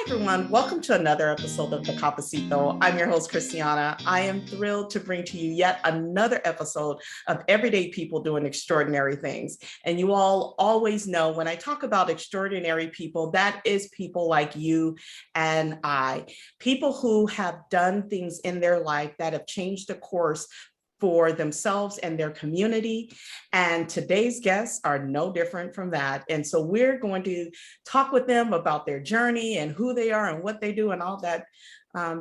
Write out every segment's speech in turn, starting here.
everyone. Welcome to another episode of The Cafecito. I'm your host, Christiana. I am thrilled to bring to you yet another episode of everyday people doing extraordinary things. And you all always know when I talk about extraordinary people, that is people like you and I, people who have done things in their life that have changed the course for themselves and their community. And today's guests are no different from that. And so we're going to talk with them about their journey and who they are and what they do and all that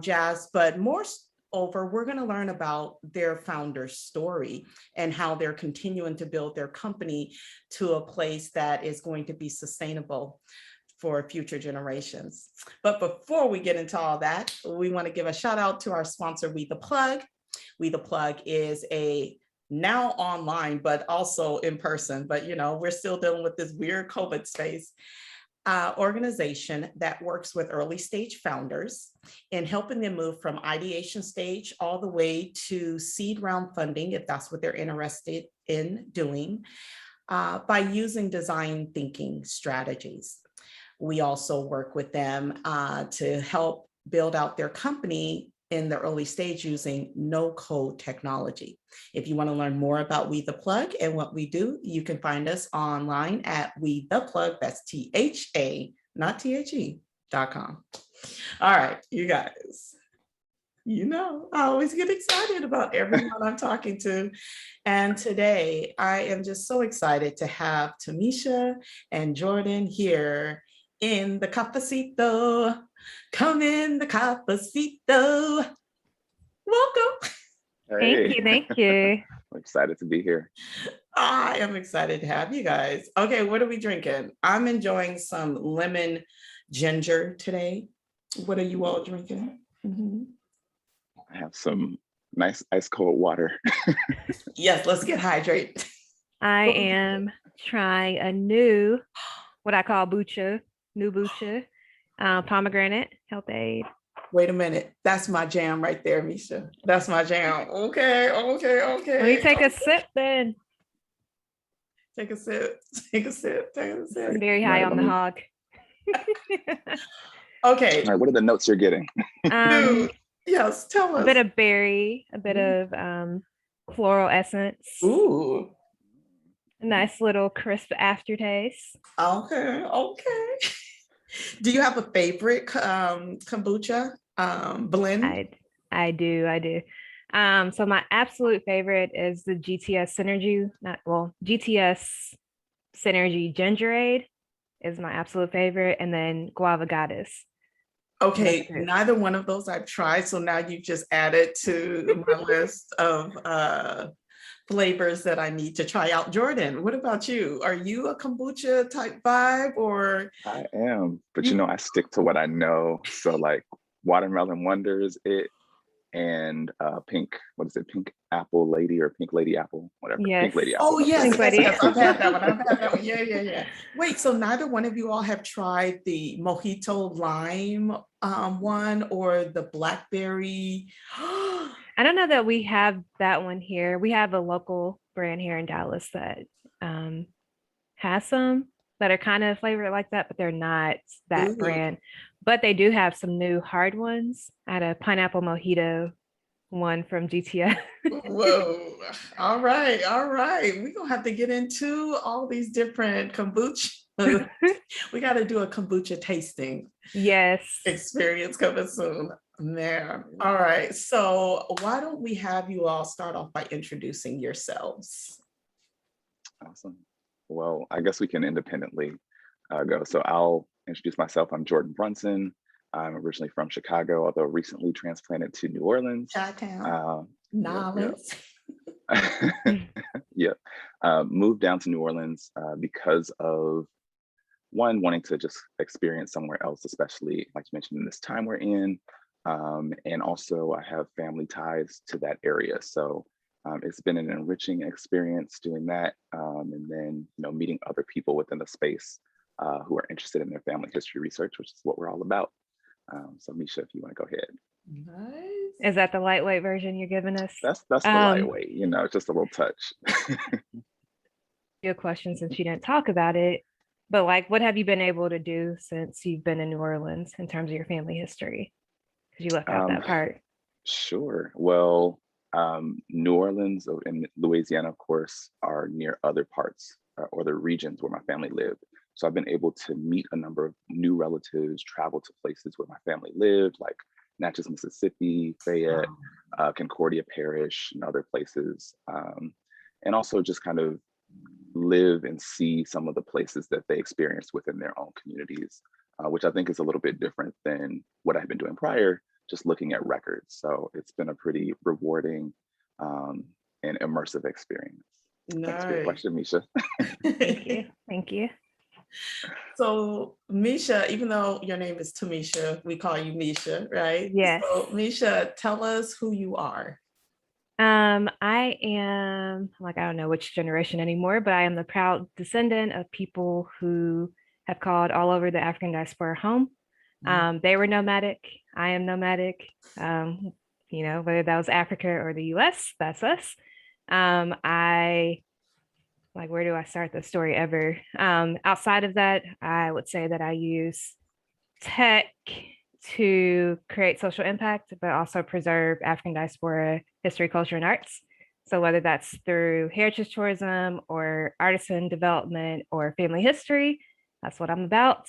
jazz. But moreover, we're going to learn about their founder's story and how they're continuing to build their company to a place that is going to be sustainable for future generations. But before we get into all that, we want to give a shout out to our sponsor, We The Plug. We The Plug is a now online, but also in person, but we're still dealing with this weird COVID space, organization that works with early stage founders in helping them move from ideation stage all the way to seed round funding, if that's what they're interested in doing, by using design thinking strategies. We also work with them to help build out their company in the early stage using no-code technology. If you want to learn more about We The Plug and what we do, you can find us online at We The Plug, that's THA, not THE.com. All right, you guys, I always get excited about everyone I'm talking to. And today I am just so excited to have Tameshia and Jourdan here in the Cafecito. Come in the Cafecito. Welcome. Hey. Thank you. I'm excited to be here. I am excited to have you guys. Okay, what are we drinking? I'm enjoying some lemon ginger today. What are you all drinking? Mm-hmm. I have some nice ice cold water. Yes, let's get hydrated. I am trying a new, what I call new bucha, pomegranate health aid. Wait a minute. That's my jam right there, Misha. That's my jam. Okay. Let me take a sip then. Take a sip. I'm very high on the hog. Okay. All right, what are the notes you're getting? Yes, tell us. A bit of berry, a bit of floral essence. Ooh. A nice little crisp aftertaste. Okay. Do you have a favorite kombucha blend? I do. So my absolute favorite is the GTS Synergy Gingerade is my absolute favorite, and then Guava Goddess. Okay, neither one of those I've tried, so now you've just added to my list of flavors that I need to try out. Jourdan, what about you? Are you a kombucha type vibe or? I am, but I stick to what I know. So like Watermelon Wonders, and pink apple lady or pink lady apple, whatever. Yes. Pink lady apple. Oh yes, yes. I've had that one. Yeah. Wait, so neither one of you all have tried the mojito lime one or the blackberry? I don't know that we have that one here. We have a local brand here in Dallas that has some that are kind of flavored like that, but they're not that brand. But they do have some new hard ones. I had a pineapple mojito one from GTS. Whoa. All right. We're going to have to get into all these different kombucha. We got to do a kombucha tasting. Yes. Experience coming soon. Man. All right. So why don't we have you all start off by introducing yourselves? Awesome. Well, I guess we can independently go. So I'll introduce myself. I'm Jourdan Brunson. I'm originally from Chicago, although recently transplanted to New Orleans. Chi-town. Knowledge. Yeah. Moved down to New Orleans because of one, wanting to just experience somewhere else, especially like you mentioned in this time we're in. And also I have family ties to that area. So it's been an enriching experience doing that. And then, meeting other people within the space who are interested in their family history research, which is what we're all about. So Misha, if you want to go ahead. Nice. Is that the lightweight version you're giving us? That's the lightweight, just a little touch. Your question, since you didn't talk about it, But like, what have you been able to do since you've been in New Orleans in terms of your family history? Because you left out Um, that part. sure. Well, New Orleans and Louisiana, of course, are near other parts or the regions where my family lived. So I've been able to meet a number of new relatives, travel to places where my family lived, like Natchez, Mississippi, Fayette, Wow. Concordia Parish, and other places. And also just kind of live and see some of the places that they experience within their own communities, which I think is a little bit different than what I've been doing prior, just looking at records. So it's been a pretty rewarding um, and immersive experience. Thanks for your Nice. question, Misha. Thank you. Thank you. So Misha, even though your name is Tameshia, we call you Misha, right? Yes. So Misha, tell us who you are. I am like, I don't know which generation anymore, but I am the proud descendant of people who have called all over the African diaspora home. They were nomadic. I am nomadic. Whether that was Africa or the US, that's us. I like, where do I start the story ever? Outside of that, I would say that I use tech to create social impact, but also preserve African diaspora history, culture, and arts. So whether that's through heritage tourism or artisan development or family history, that's what I'm about.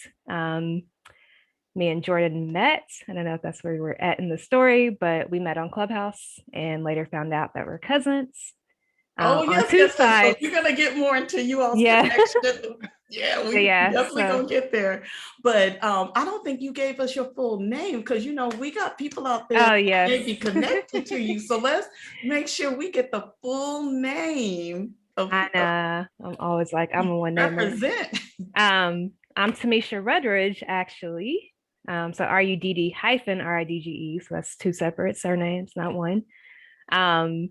Me and Jourdan met. I don't know if that's where we're at in the story, but we met on Clubhouse and later found out that we're cousins Oh, on yes, two yes, yes. So sides. we're gonna get more into you all's Yeah. connection. Yeah, we Yeah. definitely So, gonna get there. But I don't think you gave us your full name because we got people out there oh, that yes. may be connected to you. So let's make sure we get the full name of I know. I'm always like, I'm a one namer. represent. I'm Tameshia RuddRidge, actually. So RUDD hyphen RIDGE. So that's two separate surnames, not one. Um,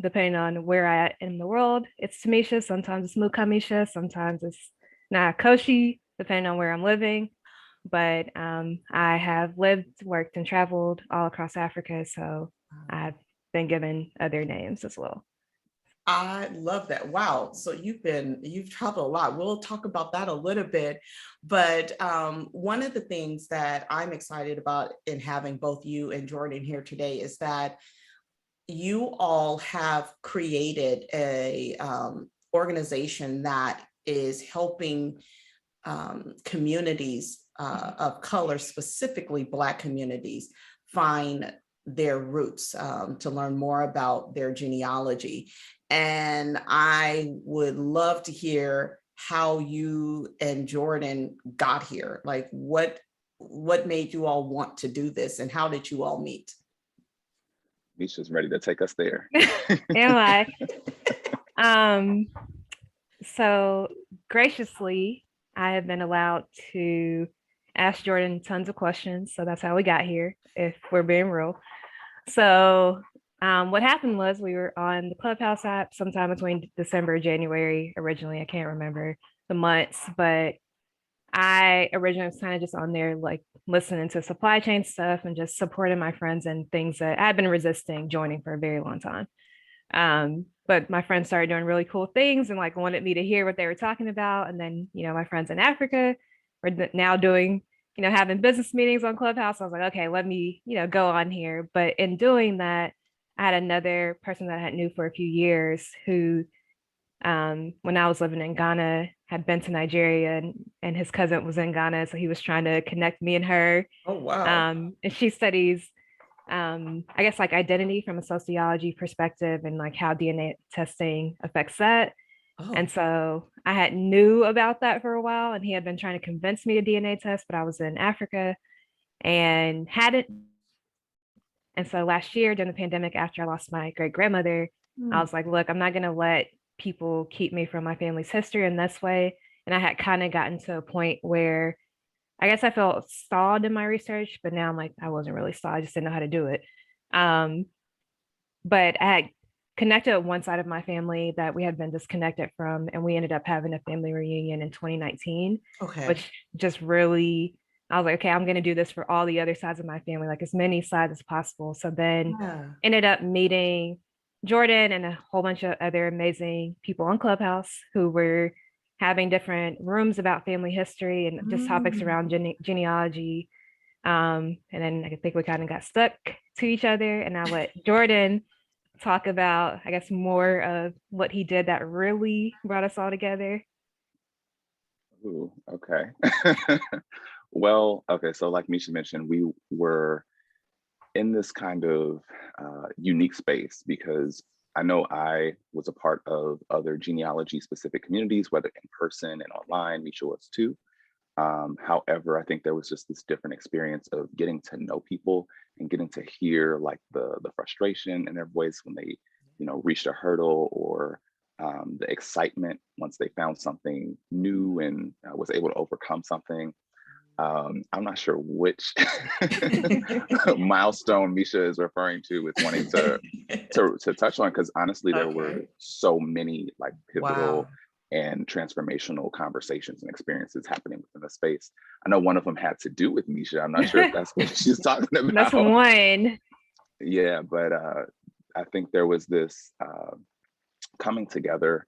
depending on where I am in the world, it's Tameshia. Sometimes it's Mukamisha. Sometimes it's Nakakoshi, depending on where I'm living. But I have lived, worked, and traveled all across Africa. So I've been given other names as well. I love that. Wow. So you've traveled a lot. We'll talk about that a little bit. But one of the things that I'm excited about in having both you and Jourdan here today is that you all have created a organization that is helping communities of color, specifically Black communities, find their roots, to learn more about their genealogy. And I would love to hear how you and Jourdan got here. Like what made you all want to do this and how did you all meet? Misha's ready to take us there. Am I? So graciously, I have been allowed to ask Jourdan tons of questions. So that's how we got here, if we're being real. So what happened was we were on the Clubhouse app sometime between December and January originally. I can't remember the months, but I originally was kind of just on there like listening to supply chain stuff and just supporting my friends and things that I've been resisting joining for a very long time. But my friends started doing really cool things and like wanted me to hear what they were talking about. And then, my friends in Africa are now doing, having business meetings on Clubhouse. I was like, okay, let me, go on here. But in doing that, I had another person that I had knew for a few years who, when I was living in Ghana, had been to Nigeria and his cousin was in Ghana. So he was trying to connect me and her. Oh, wow. And she studies I guess like identity from a sociology perspective and like how DNA testing affects that. Oh. And so I had knew about that for a while, and he had been trying to convince me to DNA test, but I was in Africa and hadn't. And so last year during the pandemic, after I lost my great grandmother, I was like, look, I'm not going to let people keep me from my family's history in this way. And I had kind of gotten to a point where I guess I felt stalled in my research, but now I'm like, I wasn't really stalled. I just didn't know how to do it. But I had connected with one side of my family that we had been disconnected from, and we ended up having a family reunion in 2019, Okay. which just really, I was like, okay, I'm going to do this for all the other sides of my family, like as many sides as possible. So then ended up meeting Jourdan and a whole bunch of other amazing people on Clubhouse who were having different rooms about family history and just topics around genealogy. And then I think we kind of got stuck to each other, and I let Jourdan talk about, I guess, more of what he did that really brought us all together. Ooh, okay. Well, okay, so like Misha mentioned, we were in this kind of unique space because I know I was a part of other genealogy specific communities, whether in person and online. Misha was too. However, I think there was just this different experience of getting to know people and getting to hear like the frustration in their voice when they, reached a hurdle, or the excitement once they found something new and was able to overcome something. I'm not sure which milestone Misha is referring to with wanting to touch on, because honestly, there were so many like pivotal and transformational conversations and experiences happening within the space. I know one of them had to do with Misha. I'm not sure if that's what she's talking about. That's one. Yeah, but I think there was this coming together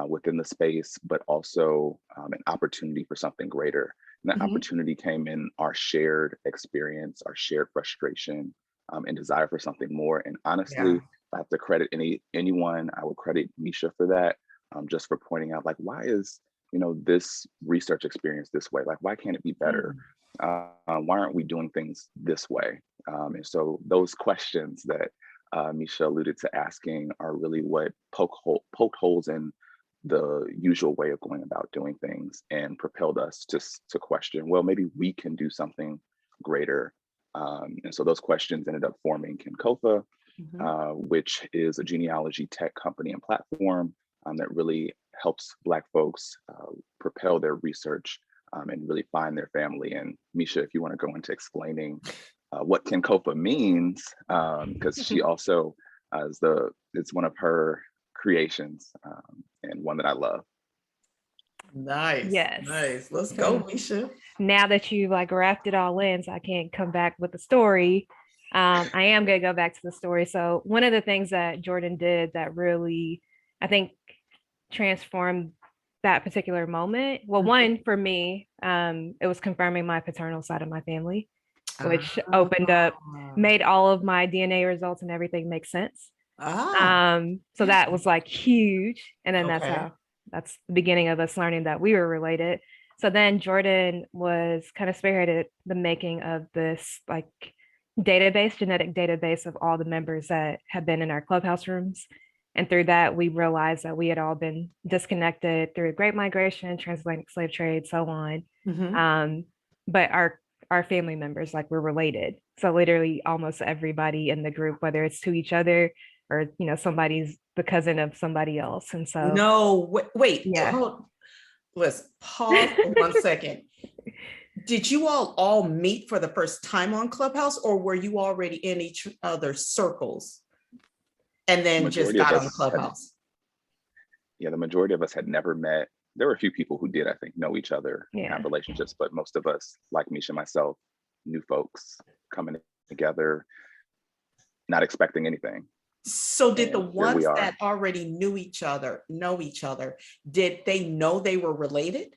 within the space, but also an opportunity for something greater. And that opportunity came in our shared experience, our shared frustration, and desire for something more. And honestly, if I have to credit anyone, I would credit Misha for that. Just for pointing out, like, why is this research experience this way? Like, why can't it be better? Why aren't we doing things this way? And so those questions that Misha alluded to asking are really what poked holes in the usual way of going about doing things and propelled us to question, well, maybe we can do something greater. And so those questions ended up forming kinkofa, which is a genealogy tech company and platform that really helps Black folks propel their research and really find their family. And Misha, if you want to go into explaining what kinkofa means, because she also it's one of her creations and one that I love. Nice. Yes. Nice. Let's go, Misha. Now that you like wrapped it all in, so I can't come back with the story. I am going to go back to the story. So one of the things that Jourdan did that really, I think, transformed that particular moment. Well, one, for me, it was confirming my paternal side of my family, which opened up, made all of my DNA results and everything make sense. So that was like huge. And then that's the beginning of us learning that we were related. So then Jourdan was kind of spearheaded the making of this like genetic database of all the members that have been in our clubhouse rooms. And through that, we realized that we had all been disconnected through Great Migration, transatlantic slave trade, so on. But our family members, like, we're related. So literally almost everybody in the group, whether it's to each other or, somebody's the cousin of somebody else. And so. No, wait. Let's pause for 1 second. Did you all meet for the first time on Clubhouse, or were you already in each other's circles and then just got on Clubhouse? The majority of us had never met. There were a few people who did, I think, know each other and have relationships, but most of us, like Misha and myself, new folks coming together, not expecting anything. So did the ones that already know each other, did they know they were related?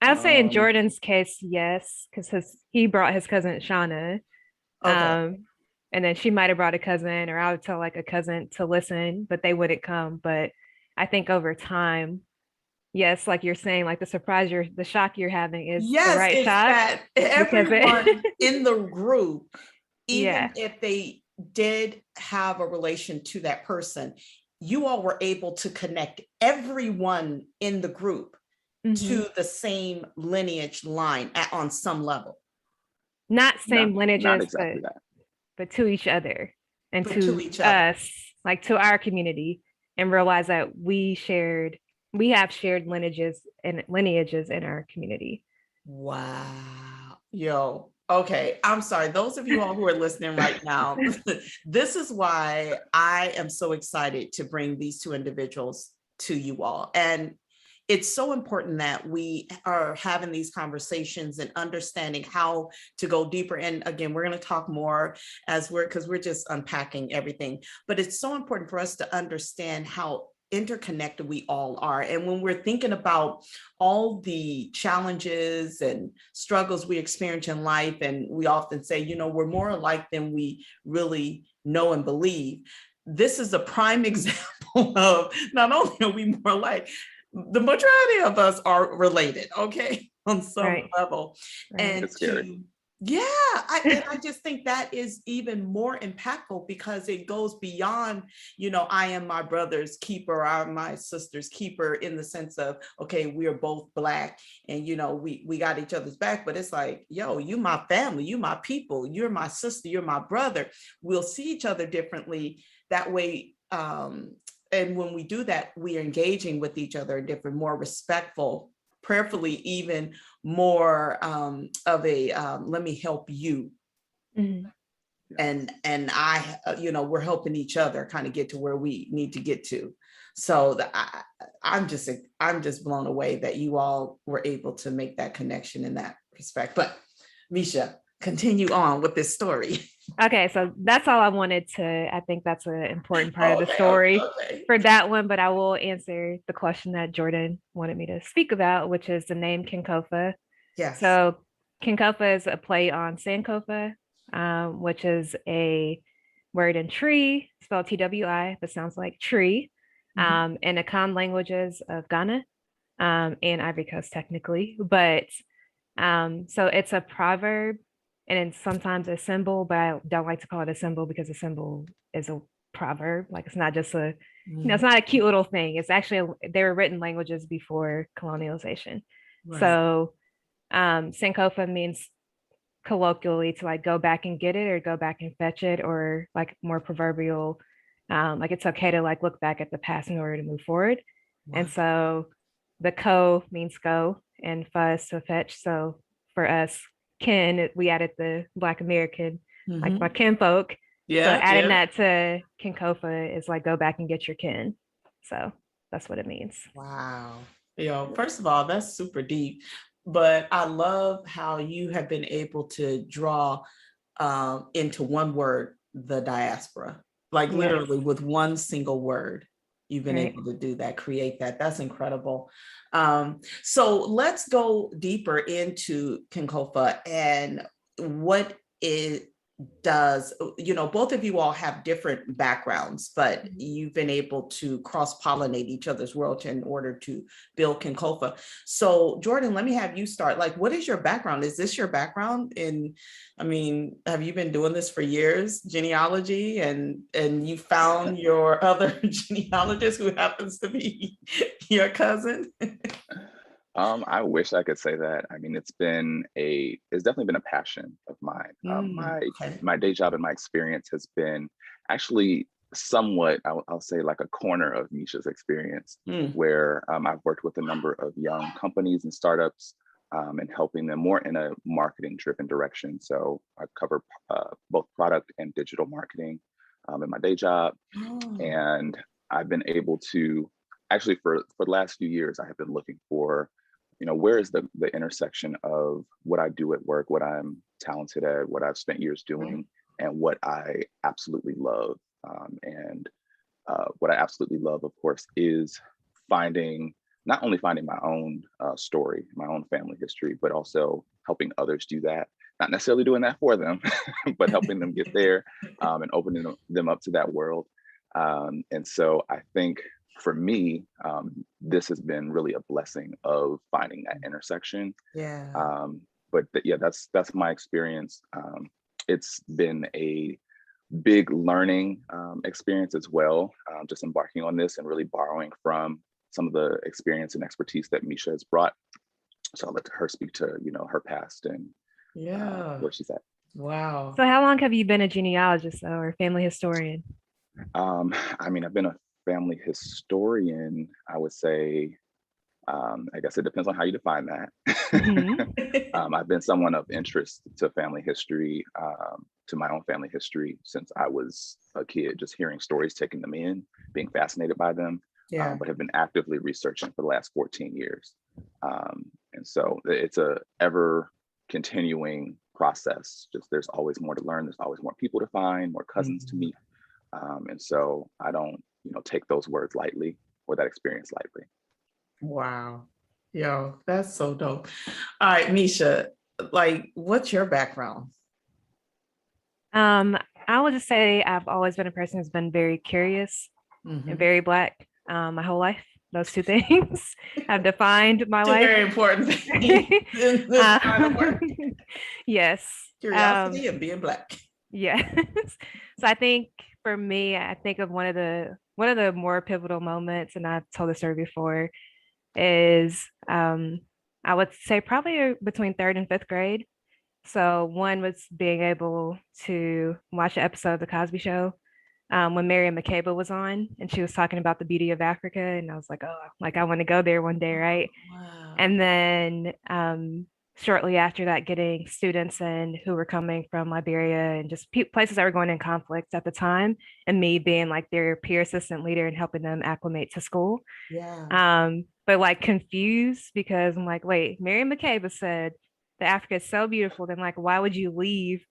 I'd say in Jourdan's case, yes, because he brought his cousin Shauna. And then she might have brought a cousin, or I would tell like a cousin to listen, but they wouldn't come. But I think over time, yes, like you're saying, like the shock you're having is the right shock. That everyone in the group, even if they did have a relation to that person, you all were able to connect everyone in the group to the same lineage line on some level. Not same lineages, not exactly but to each other and to us, like to our community, and realize that we have shared lineages in our community. Wow. Yo. Okay, I'm sorry. Those of you all who are listening right now, this is why I am so excited to bring these two individuals to you all. And it's so important that we are having these conversations and understanding how to go deeper. And again, we're going to talk more because we're just unpacking everything. But it's so important for us to understand how interconnected we all are. And when we're thinking about all the challenges and struggles we experience in life, and we often say, you know, we're more alike than we really know and believe. This is a prime example of not only are we more alike, the majority of us are related, okay, on some level. And it's scary. I just think that is even more impactful because it goes beyond, you know, I am my brother's keeper, I'm my sister's keeper, in the sense of, okay, we are both Black and, you know, we got each other's back, but it's like, yo, you my family, you my people, you're my sister, you're my brother. We'll see each other differently that way. And when we do that, we are engaging with each other in different, more respectful, prayerfully, even more of a let me help you. Mm-hmm. And I, you know, we're helping each other kind of get to where we need to get to. So I'm just blown away that you all were able to make that connection in that respect. But Misha, continue on with this story. Okay, so that's all I wanted to, I think that's an important part of the story for that one, but I will answer the question that Jourdan wanted me to speak about, which is the name kinkofa. Yes. So kinkofa is a play on Sankofa, which is a word in tree, spelled TWI, but sounds like tree, in the Akan languages of Ghana and Ivory Coast technically, but so it's a proverb. And it's sometimes a symbol, but I don't like to call it a symbol because a symbol is a proverb. Like it's not just a, you know, it's not a cute little thing. It's actually, they were written languages before colonialization. Right. So Sankofa means colloquially to like go back and get it or go back and fetch it, or like more proverbial, like it's okay to like look back at the past in order to move forward. Wow. And so the ko means go and fa is to fetch. So for us, kin, we added the Black American, like my kinfolk. Yeah. So adding that to kinkofa is like go back and get your kin. So that's what it means. Wow. You know, first of all, that's super deep. But I love how you have been able to draw into one word, the diaspora, like literally with one single word. You've been able to do that, create that. That's incredible. So let's go deeper into kinkofa and what it does. You know, both of you all have different backgrounds, but you've been able to cross-pollinate each other's world in order to build kinkofa. So Jourdan, let me have you start. Like, what is your background? Is this your background in, I mean, have you been doing this for years, genealogy, and you found your other genealogist who happens to be your cousin? I wish I could say that. I mean, it's definitely been a passion of mine. My day job and my experience has been actually somewhat, I'll say, like a corner of Misha's experience, where I've worked with a number of young companies and startups and helping them more in a marketing driven direction. So I cover both product and digital marketing in my day job. And I've been able to, actually for the last few years, I have been looking for, you know, where is the intersection of what I do at work, what I'm talented at, what I've spent years doing, and what I absolutely love. What I absolutely love, of course, is not only finding my own story, my own family history, but also helping others do that. Not necessarily doing that for them, but helping them get there and opening them up to that world. And so I think for me, this has been really a blessing of finding that intersection. Yeah. That's my experience. It's been a big learning experience as well, just embarking on this and really borrowing from some of the experience and expertise that Misha has brought. So I'll let her speak to, you know, her past and where she's at. Wow. So how long have you been a genealogist or family historian? I mean, I've been a family historian, I would say, I guess it depends on how you define that. I've been someone of interest to family history, to my own family history since I was a kid, just hearing stories, taking them in, being fascinated by them, but have been actively researching for the last 14 years. And so it's a ever continuing process. Just there's always more to learn. There's always more people to find, more cousins to meet. And so I don't, you know, take those words lightly or that experience lightly. Wow. Yo, that's so dope. All right, Misha, like, what's your background? I would just say I've always been a person who's been very curious and very Black my whole life. Those two things have defined my Two life. very important things in this kind of work. Yes. Curiosity and being Black. Yes. So I think for me, I think of one of the more pivotal moments, and I've told this story before, is I would say probably between third and fifth grade. So one was being able to watch an episode of The Cosby Show when Miriam Makeba was on, and she was talking about the beauty of Africa, and I was like, oh, like I want to go there one day, right? Wow. And then shortly after that, getting students in who were coming from Liberia and just places that were going in conflict at the time, and me being like their peer assistant leader and helping them acclimate to school. Yeah. But like confused because I'm like, wait, Miriam Makeba said that Africa is so beautiful, then like, why would you leave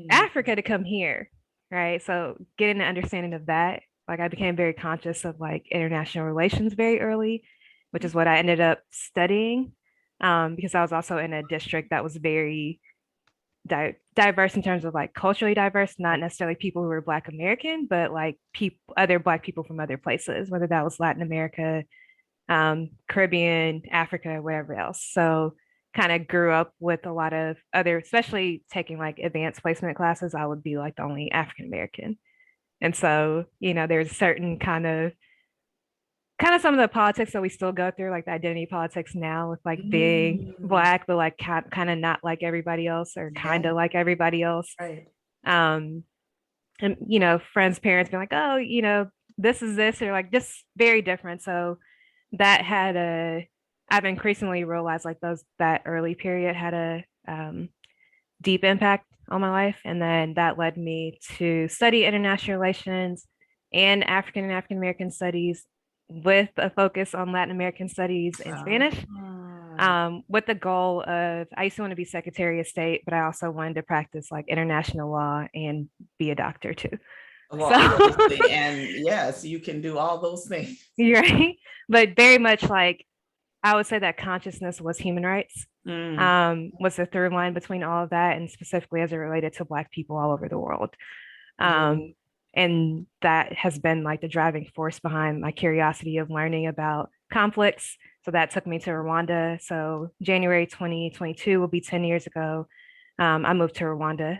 Africa to come here? Right. So getting an understanding of that, like I became very conscious of like international relations very early, which is what I ended up studying. Because I was also in a district that was very diverse in terms of like culturally diverse, not necessarily people who were Black American, but like other Black people from other places, whether that was Latin America, Caribbean, Africa, wherever else. So kind of grew up with a lot of other, especially taking like advanced placement classes, I would be like the only African American. And so, there's certain kind of some of the politics that we still go through, like the identity politics now with like being Black, but like kind of not like everybody else or kind of like everybody else. Right. And, friends, parents being like, oh, this is this, or like just very different. So that I've increasingly realized like that early period had a deep impact on my life. And then that led me to study international relations and African American studies with a focus on Latin American studies and Spanish, with the goal of, I used to want to be Secretary of State, but I also wanted to practice like international law and be a doctor too. Well, obviously, and yes, you can do all those things. Right. But very much like, I would say that consciousness was human rights, was the through line between all of that, and specifically as it related to Black people all over the world. And that has been like the driving force behind my curiosity of learning about conflicts. So that took me to Rwanda. So January 2022 will be 10 years ago. I moved to Rwanda,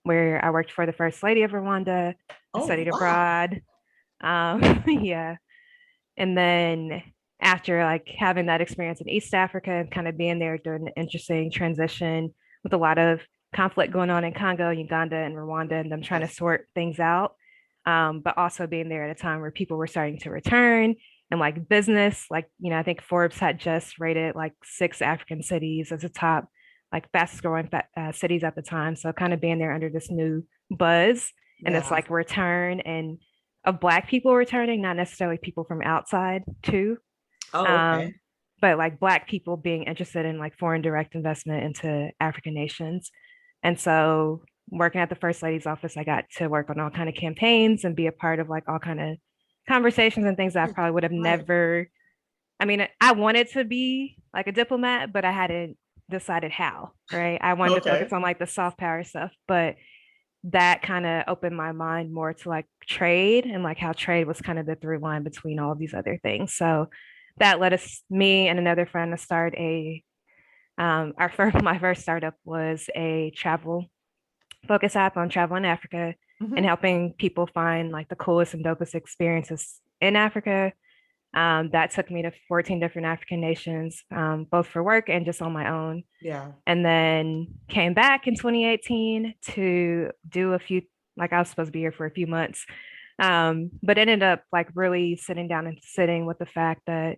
where I worked for the First Lady of Rwanda, studied abroad. Yeah. And then after like having that experience in East Africa and kind of being there during an interesting transition with a lot of conflict going on in Congo, Uganda, and Rwanda, and them trying to sort things out. But also being there at a time where people were starting to return and like business, like, I think Forbes had just rated like 6 African cities as the top, like fastest growing cities at the time. So kind of being there under this new buzz and it's like return and of Black people returning, not necessarily people from outside too. Okay. But like Black people being interested in like foreign direct investment into African nations. And so working at the First Lady's office, I got to work on all kind of campaigns and be a part of like all kind of conversations and things that I probably would have never, I mean, I wanted to be like a diplomat, but I hadn't decided how, right? I wanted to focus on like the soft power stuff, but that kind of opened my mind more to like trade and like how trade was kind of the through line between all of these other things. So that led me and another friend to start my first startup was a travel focus app on travel in Africa and helping people find like the coolest and dopest experiences in Africa. That took me to 14 different African nations, both for work and just on my own. Yeah. And then came back in 2018 to do a few, like I was supposed to be here for a few months, but ended up like really sitting down and sitting with the fact that,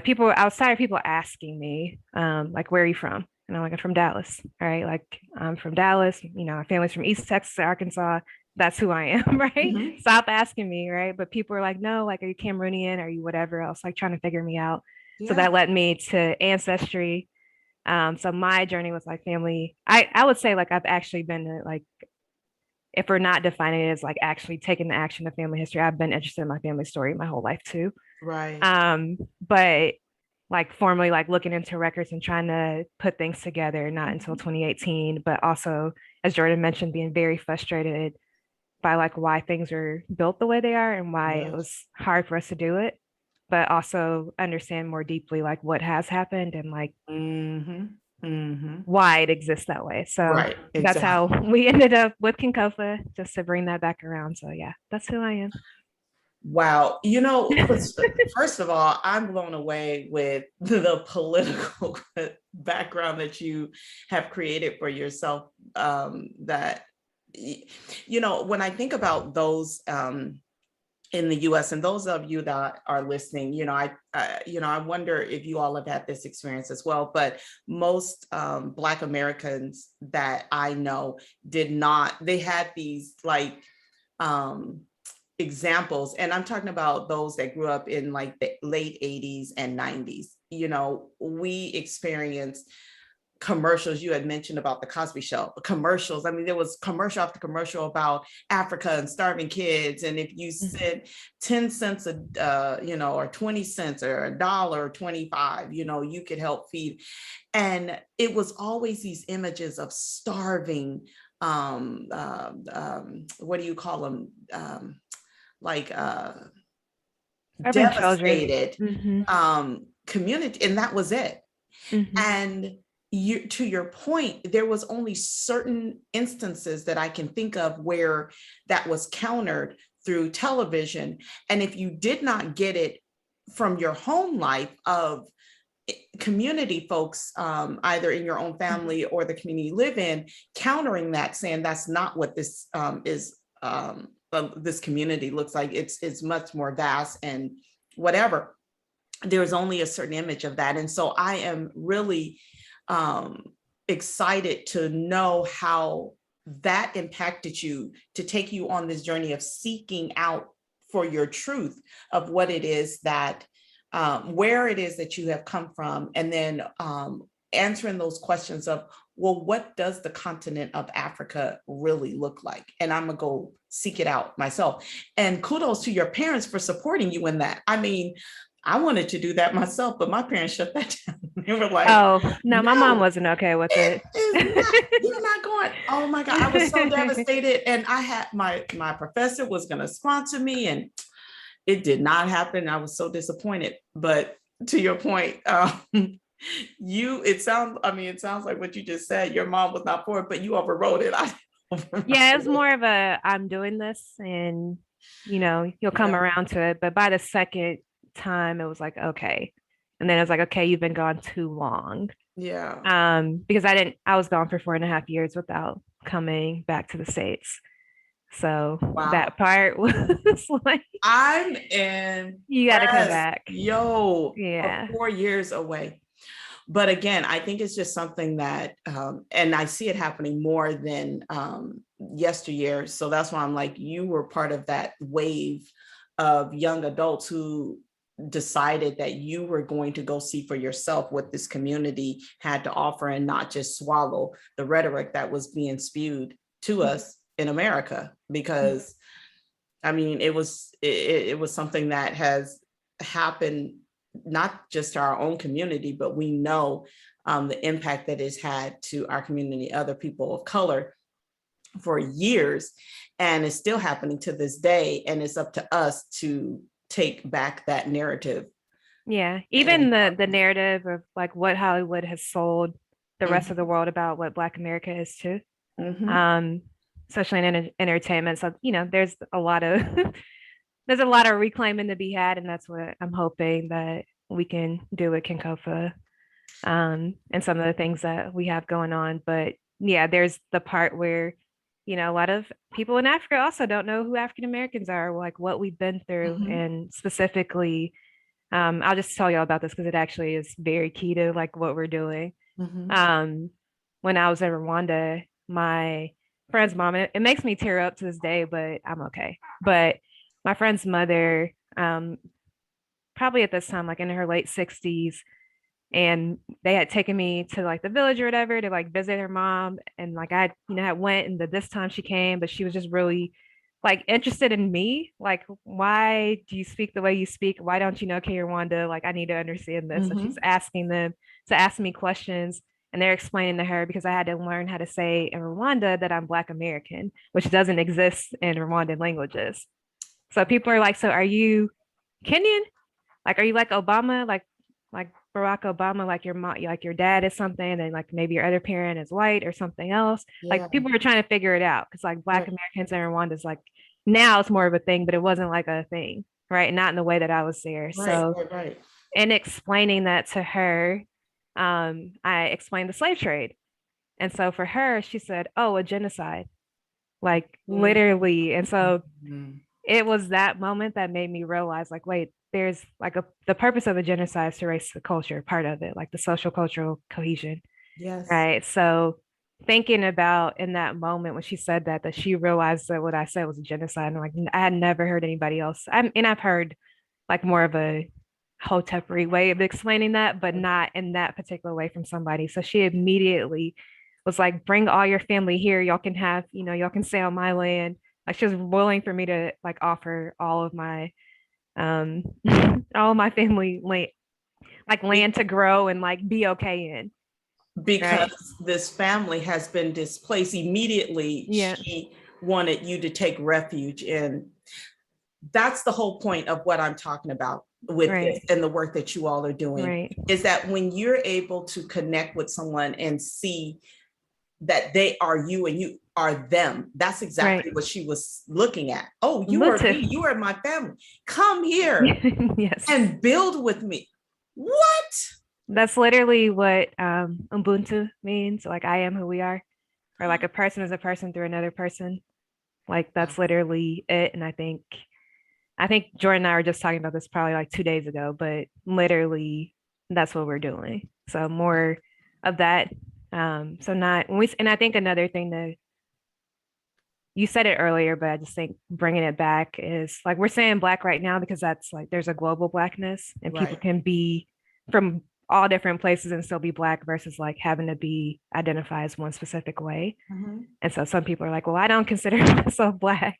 people outside of people asking me, like, where are you from? And I'm like, I'm from Dallas. All right. Like, I'm from Dallas. My family's from East Texas, Arkansas. That's who I am. Right. Stop asking me. Right. But people are like, no, like, are you Cameroonian? Are you whatever else? Like, trying to figure me out. Yeah. So that led me to Ancestry. So my journey was like family. I would say like I've actually been to like if we're not defining it as like actually taking the action of family history, I've been interested in my family story my whole life too. Right. But like formally like looking into records and trying to put things together, not until 2018, but also, as Jourdan mentioned, being very frustrated by like why things are built the way they are and why it was hard for us to do it, but also understand more deeply like what has happened and like why it exists that way. So right. that's how we ended up with Kinkofa, just to bring that back around. So yeah, that's who I am. Wow. First of all, I'm blown away with the political background that you have created for yourself. That, when I think about those in the US, and those of you that are listening, I wonder if you all have had this experience as well, but most Black Americans that I know did not, they had these like, examples, and I'm talking about those that grew up in like the late 80s and 90s. We experienced commercials. You had mentioned about the Cosby Show commercials. I mean, there was commercial after commercial about Africa and starving kids, and if you said 10 cents or 20 cents or $1.25, you could help feed. And it was always these images of starving, what do you call them, devastated community, and that was it. And to your point, there was only certain instances that I can think of where that was countered through television. And if you did not get it from your home life of community folks, either in your own family or the community you live in, countering that, saying that's not what this is, this community looks like, it's much more vast and whatever, there's only a certain image of that. And so I am really excited to know how that impacted you, to take you on this journey of seeking out for your truth of what it is that, where it is that you have come from, and then answering those questions of, well, what does the continent of Africa really look like? And I'm gonna go seek it out myself. And kudos to your parents for supporting you in that. I mean, I wanted to do that myself, but my parents shut that down. They were like, oh, no, my mom wasn't okay with it. You're not going. Oh my God, I was so devastated. And I had my professor was gonna sponsor me, and it did not happen. I was so disappointed. But to your point, it sounds like what you just said, your mom was not for it, but you overrode it. Yeah, it was more of a, I'm doing this and you'll come around to it. But by the second time, it was like, okay. And then it was like, okay, you've been gone too long. Yeah. Because I was gone for 4.5 years without coming back to the States. So that part was like, I'm in. You got to come back. Yo, yeah. 4 years away. But again, I think it's just something that, and I see it happening more than yesteryear. So that's why I'm like, you were part of that wave of young adults who decided that you were going to go see for yourself what this community had to offer, and not just swallow the rhetoric that was being spewed to us in America. Because I mean, it was something that has happened not just to our own community, but we know the impact that it's had to our community, other people of color, for years, and it's still happening to this day. And it's up to us to take back that narrative. Yeah, even the narrative of like what Hollywood has sold the rest of the world about what Black America is too, especially in entertainment. So there's a lot of there's a lot of reclaiming to be had, and that's what I'm hoping that we can do with Kinkofa, and some of the things that we have going on. But yeah, there's the part where a lot of people in Africa also don't know who African Americans are, like what we've been through, and specifically, I'll just tell y'all about this because it actually is very key to like what we're doing. When I was in Rwanda, my friend's mom, it makes me tear up to this day, but I'm okay. But my friend's mother, probably at this time, like in her late 60s, and they had taken me to like the village or whatever to like visit her mom. And like I, I went, and this time she came, but she was just really like interested in me. Like, why do you speak the way you speak? Why don't you know Rwanda? Like, I need to understand this. And she's asking them to ask me questions. And they're explaining to her, because I had to learn how to say in Rwanda that I'm Black American, which doesn't exist in Rwandan languages. So people are like, so are you Kenyan? Like, are you like Obama? Like Barack Obama, like your mom, like your dad is something, and like maybe your other parent is white or something else. Yeah. Like people were trying to figure it out, because like Black Right. Americans in Rwanda is like, now it's more of a thing, but it wasn't like a thing, right? Not in the way that I was there. Right. So, Right. Right. in explaining that to her, I explained the slave trade. And so for her, she said, "Oh, a genocide," like literally. And so Mhm. it was that moment that made me realize, like, wait, there's like the purpose of a genocide is to erase the culture, part of it, like the social cultural cohesion, Yes. right? So thinking about in that moment when she said that she realized that what I said was a genocide. And like I had never heard anybody else. And I've heard like more of a hotepery way of explaining that, but not in that particular way from somebody. So she immediately was like, bring all your family here. Y'all can have, y'all can stay on my land. Like she was willing for me to like offer all of my um all of my family land, like land to grow and like be okay in. Because Right. this family has been displaced immediately, Yeah. she wanted you to take refuge in. That's the whole point of what I'm talking about with this Right. and the work that you all are doing, Right. is that when you're able to connect with someone and see that they are you and you are them, that's exactly Right. what she was looking at. Oh, you are Mutu. me, you are my family, come here Yes. and build with me. What? That's literally what Ubuntu means. Like, I am who we are, or like a person is a person through another person. Like that's literally it. And I think Jourdan and I were just talking about this probably like 2 days ago, but literally that's what we're doing. So more of that. So not when we, and I think another thing that you said it earlier, but I just think bringing it back is like we're saying Black right now because that's like there's a global Blackness, and people Right. can be from all different places and still be Black versus like having to be identified as one specific way. Mhm. And so some people are like, well, I don't consider myself Black.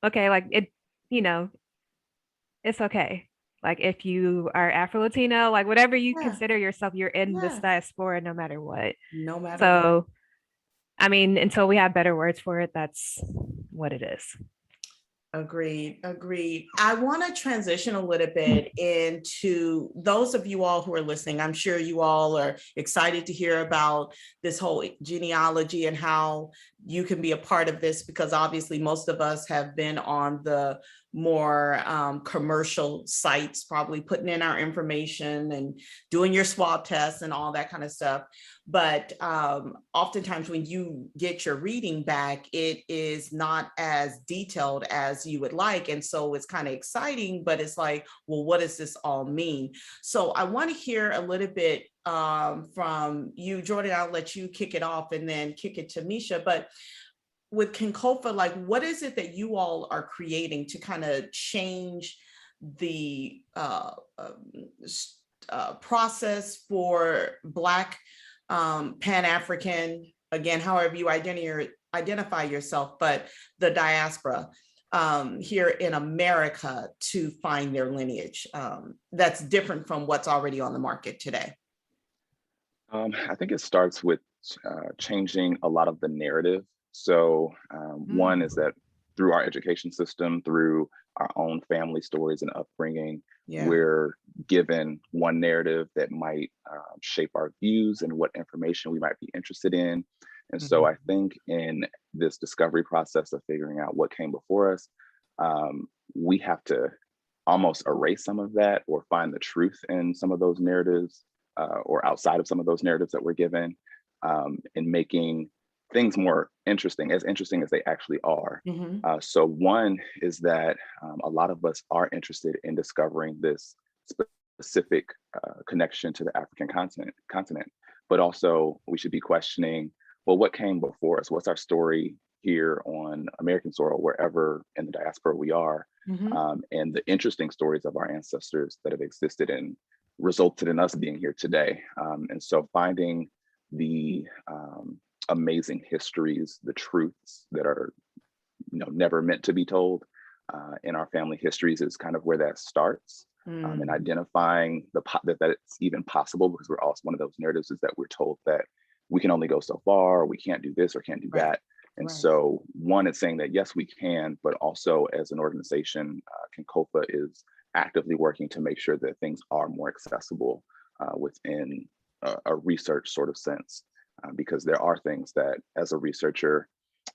Okay, like it, you know, it's okay. Like if you are Afro Latino, like whatever you Yeah. consider yourself, you're in this Yes. diaspora no matter what. No matter what. So, I mean, until we have better words for it, that's what it is. Agreed, agreed. I want to transition a little bit into those of you all who are listening. I'm sure you all are excited to hear about this whole genealogy and how you can be a part of this, because obviously most of us have been on the more commercial sites, probably putting in our information and doing your swab tests and all that kind of stuff. But oftentimes when you get your reading back, it is not as detailed as you would like. And so it's kind of exciting, but it's like, well, what does this all mean? So I want to hear a little bit from you, Jourdan. I'll let you kick it off and then kick it to Tameshia. But with kinkofa, like what is it that you all are creating to kind of change the process for Black, Pan-African, again, however you identify yourself, but the diaspora here in America to find their lineage that's different from what's already on the market today? I think it starts with changing a lot of the narrative. So one is that through our education system, through our own family stories and upbringing, we're given one narrative that might shape our views and what information we might be interested in. And so I think in this discovery process of figuring out what came before us, we have to almost erase some of that or find the truth in some of those narratives or outside of some of those narratives that we're given, in making things more interesting as they actually are. So one is that a lot of us are interested in discovering this specific connection to the African continent, but also we should be questioning, well, what came before us? What's our story here on American soil, wherever in the diaspora we are, and the interesting stories of our ancestors that have existed in resulted in us being here today. And so finding the amazing histories, the truths that are, never meant to be told in our family histories is kind of where that starts. And identifying that it's even possible, because we're also, one of those narratives is that we're told that we can only go so far, or we can't do this or can't do that. And so one is saying that, yes, we can, but also as an organization, Kinkofa is actively working to make sure that things are more accessible within a research sort of sense, because there are things that as a researcher,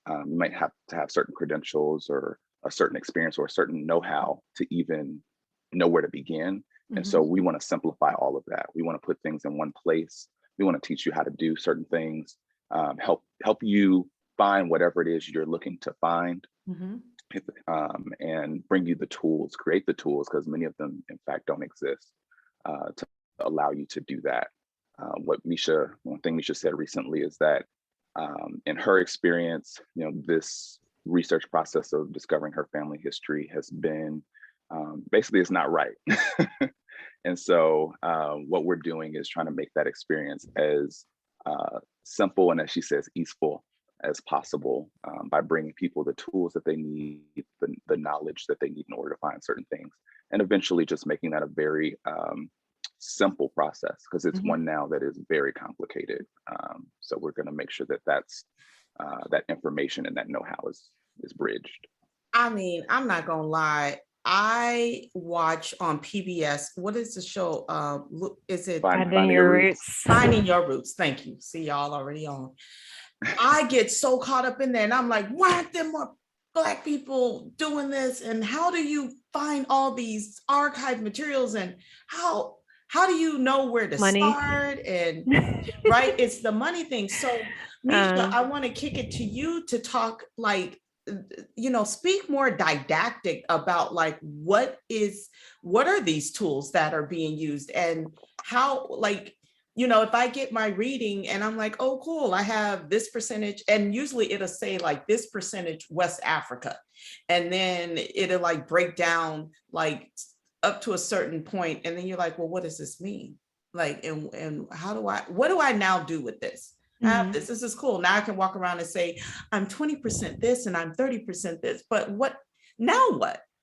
you might have to have certain credentials or a certain experience or a certain know-how to even know where to begin. And so we want to simplify all of that. We want to put things in one place. We want to teach you how to do certain things, help you find whatever it is you're looking to find, and bring you the tools, create the tools, because many of them, in fact, don't exist to allow you to do that. One thing Misha said recently is that in her experience, this research process of discovering her family history has been basically, it's not right. And so what we're doing is trying to make that experience as simple and, as she says, easeful as possible by bringing people the tools that they need, the knowledge that they need in order to find certain things, and eventually just making that a very simple process, because it's one now that is very complicated. So we're going to make sure that that information and that know-how is bridged. I mean, I'm not gonna lie. I watch on PBS. What is the show? Is it Finding Your Roots? Finding Your Roots. Thank you. See, y'all already on. I get so caught up in there, and I'm like, why aren't there more Black people doing this? And how do you find all these archived materials? And how do you know where to start? And right, it's the money thing. So, Misha, I want to kick it to you to talk, like, speak more didactic about, like, what are these tools that are being used, and how, like, if I get my reading and I'm like, oh, cool, I have this percentage, and usually it'll say like this percentage West Africa, and then it'll like break down like up to a certain point, and then you're like, well, what does this mean? Like, and what do I now do with this? I have this is cool. Now I can walk around and say, I'm 20% this and I'm 30% this, but what,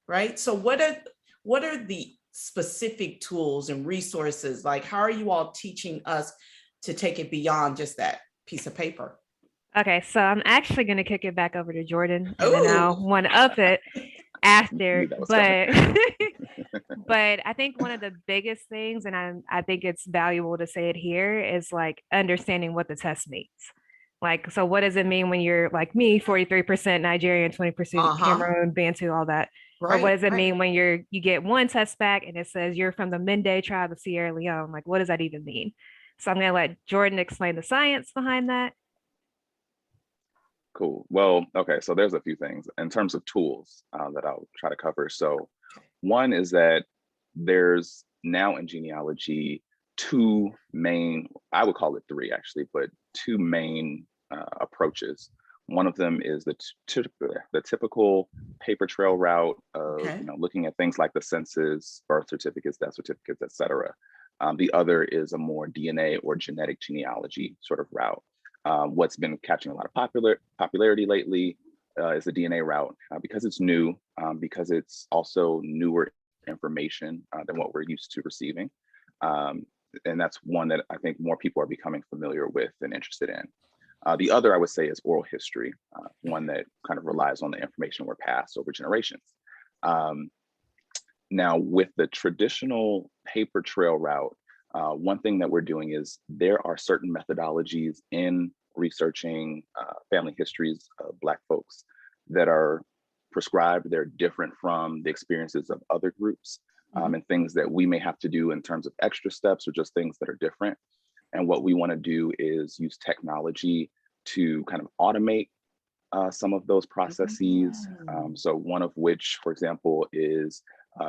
right? So what are the specific tools and resources? Like, how are you all teaching us to take it beyond just that piece of paper? Okay, so I'm actually going to kick it back over to Jourdan, and then I'll one up it after. But I think one of the biggest things, and I think it's valuable to say it here, is like understanding what the test means. Like, so what does it mean when you're like me, 43% Nigerian, 20% Cameroon, Bantu, all that? Or what does it mean when you get one test back and it says you're from the Mende tribe of Sierra Leone? Like, what does that even mean? So I'm going to let Jourdan explain the science behind that. Cool. Well, okay, so there's a few things in terms of tools that I'll try to cover. So one is that there's now in genealogy two main, I would call it three actually, but two main approaches. One of them is the typical paper trail route of looking at things like the census, birth certificates, death certificates, et cetera. The other is a more DNA or genetic genealogy sort of route. What's been catching a lot of popularity lately is the DNA route because it's new, because it's also newer information than what we're used to receiving. And that's one that I think more people are becoming familiar with and interested in. The other, I would say, is oral history, one that kind of relies on the information we're passed over generations. Now, with the traditional paper trail route, one thing that we're doing is there are certain methodologies in researching family histories of Black folks that are prescribed. They're different from the experiences of other groups, and things that we may have to do in terms of extra steps or just things that are different. And what we want to do is use technology to kind of automate some of those processes. So one of which, for example, is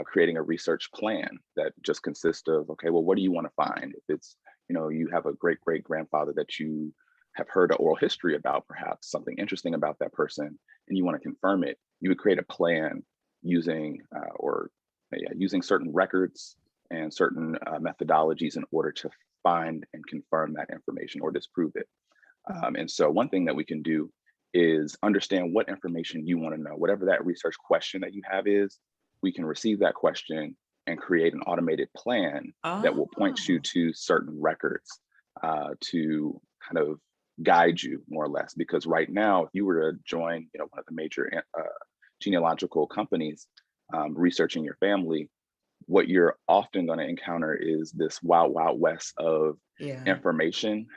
creating a research plan that just consists of, okay, well, what do you want to find? If it's, you have a great great grandfather that you have heard an oral history about, perhaps something interesting about that person, and you want to confirm it, you would create a plan using using certain records and certain methodologies in order to find and confirm that information or disprove it. And so one thing that we can do is understand what information you want to know. Whatever that research question that you have is, we can receive that question and create an automated plan that will point you to certain records to kind of guide you more or less. Because right now, if you were to join, one of the major genealogical companies researching your family, what you're often going to encounter is this wild, wild west of information.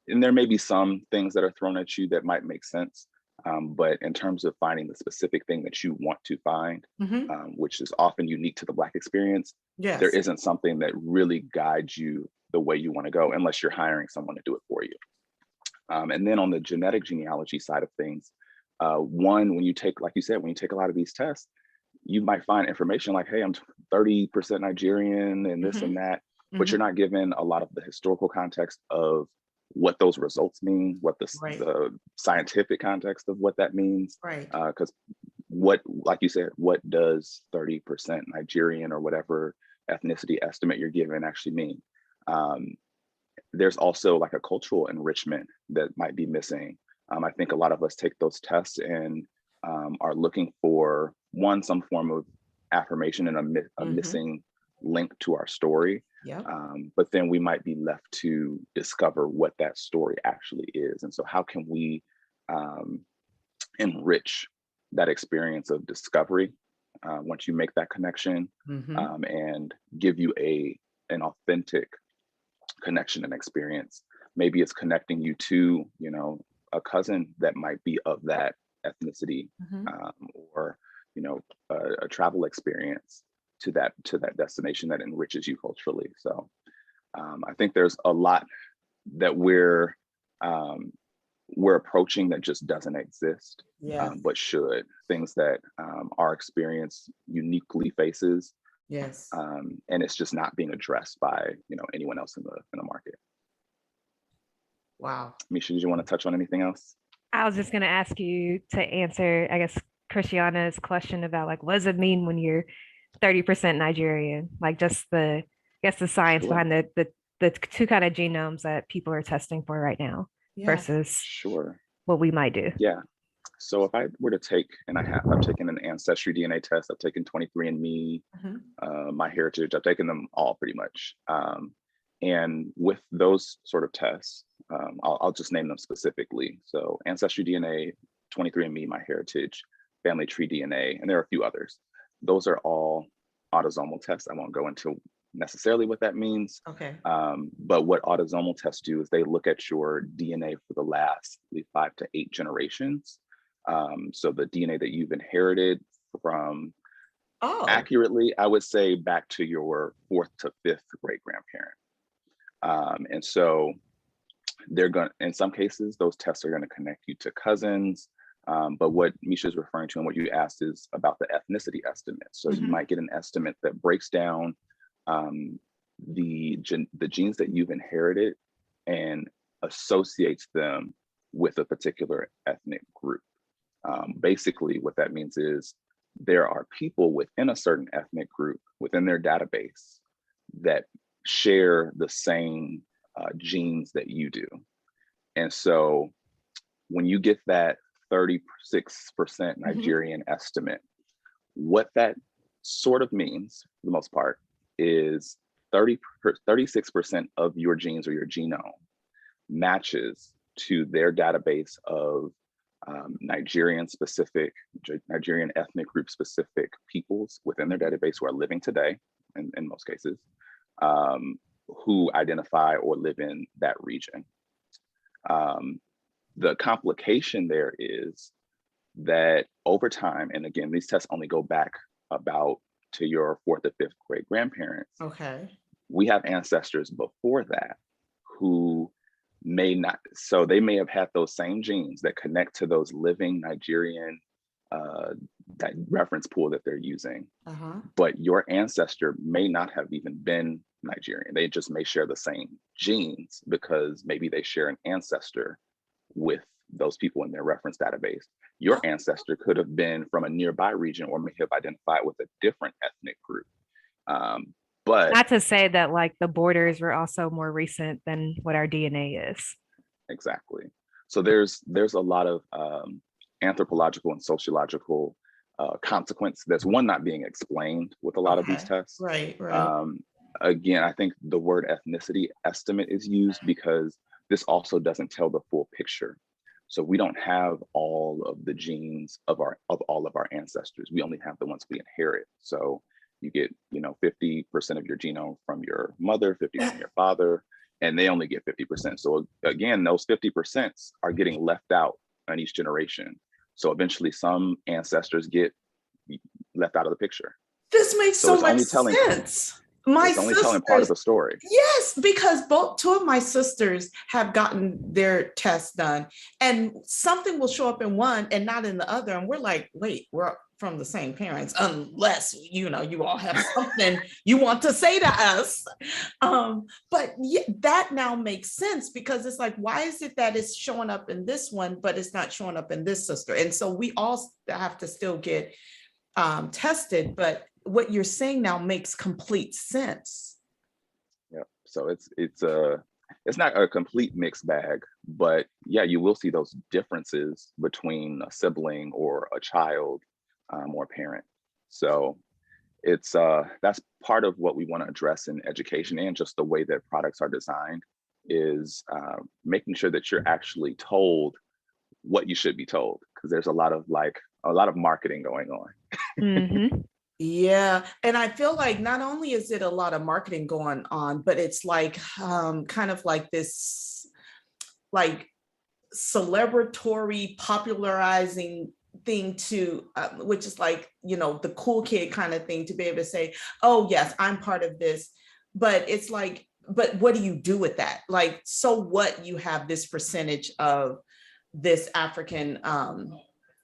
And there may be some things that are thrown at you that might make sense. But in terms of finding the specific thing that you want to find, which is often unique to the Black experience, there isn't something that really guides you the way you want to go unless you're hiring someone to do it for you. And then on the genetic genealogy side of things, one, when you take, like you said, when you take a lot of these tests, you might find information like, hey, I'm 30% Nigerian and this and that, but you're not given a lot of the historical context of what those results mean, what the scientific context of what that means. Because like you said, what does 30% Nigerian or whatever ethnicity estimate you're given actually mean? There's also like a cultural enrichment that might be missing. I think a lot of us take those tests and are looking for some form of affirmation and a missing link to our story. But then we might be left to discover what that story actually is. And so how can we enrich that experience of discovery once you make that connection and give you an authentic connection and experience? Maybe it's connecting you to, a cousin that might be of that ethnicity, or, a travel experience to that destination that enriches you culturally. So I think there's a lot that we're approaching that just doesn't exist, but should. Things that our experience uniquely faces, and it's just not being addressed by anyone else in the market. Wow. Misha, did you want to touch on anything else? I was just going to ask you to answer, I guess, Christiana's question about like, what does it mean when you're 30% Nigerian? Like just the science behind the two kind of genomes that people are testing for right now versus what we might do. Yeah. So if I were to take, and I've taken an Ancestry DNA test, I've taken 23andMe, MyHeritage, I've taken them all pretty much. And with those sort of tests, I'll just name them specifically. So Ancestry DNA, 23andMe, MyHeritage, Family Tree DNA, and there are a few others. Those are all autosomal tests. I won't go into necessarily what that means. But what autosomal tests do is they look at your DNA for the last 5 to 8 generations. So the DNA that you've inherited from accurately, I would say back to your 4th to 5th great grandparent. And so in some cases, those tests are going to connect you to cousins. But what Misha's referring to and what you asked is about the ethnicity estimate. So you might get an estimate that breaks down the genes that you've inherited and associates them with a particular ethnic group. Basically, what that means is there are people within a certain ethnic group within their database that share the same genes that you do. And so when you get that 36% Nigerian estimate, what that sort of means, for the most part, is 36% of your genes or your genome matches to their database of Nigerian ethnic group specific peoples within their database who are living today, in most cases, who identify or live in that region. The complication there is that over time, and again, these tests only go back about to your 4th or 5th great grandparents. We have ancestors before that who may not, so they may have had those same genes that connect to those living Nigerian that reference pool that they're using. But your ancestor may not have even been Nigerian. They just may share the same genes because maybe they share an ancestor with those people in their reference database. Your ancestor could have been from a nearby region or may have identified with a different ethnic group. But not to say that like the borders were also more recent than what our DNA is. exactly. So there's a lot of anthropological and sociological consequence. There's one not being explained with a lot of these Okay. tests. Right. Again, I think the word ethnicity estimate is used because this also doesn't tell the full picture. So we don't have all of the genes of all of our ancestors. We only have the ones we inherit. So you get, 50% of your genome from your mother, 50 from your father, and they only get 50%. So again, those 50% are getting left out on each generation. So eventually some ancestors get left out of the picture. This makes So so it's much only telling sense. My it's only telling part of the story. Yes, because two of my sisters have gotten their tests done, and something will show up in one and not in the other. And we're like, wait, we're from the same parents, unless you all have something you want to say to us. But yeah, that now makes sense, because it's like, why is it that it's showing up in this one, but it's not showing up in this sister? And so we all have to still get tested, but what you're saying now makes complete sense. Yeah. So it's not a complete mixed bag, but yeah, you will see those differences between a sibling or a child or a parent. So it's that's part of what we want to address in education, and just the way that products are designed is making sure that you're actually told what you should be told, because there's a lot of marketing going on. Mm-hmm. Yeah. And I feel like not only is it a lot of marketing going on, but it's like kind of like this like celebratory popularizing thing to which is like, the cool kid kind of thing, to be able to say, oh yes, I'm part of this. But it's like, but what do you do with that? Like, so what, you have this percentage of this African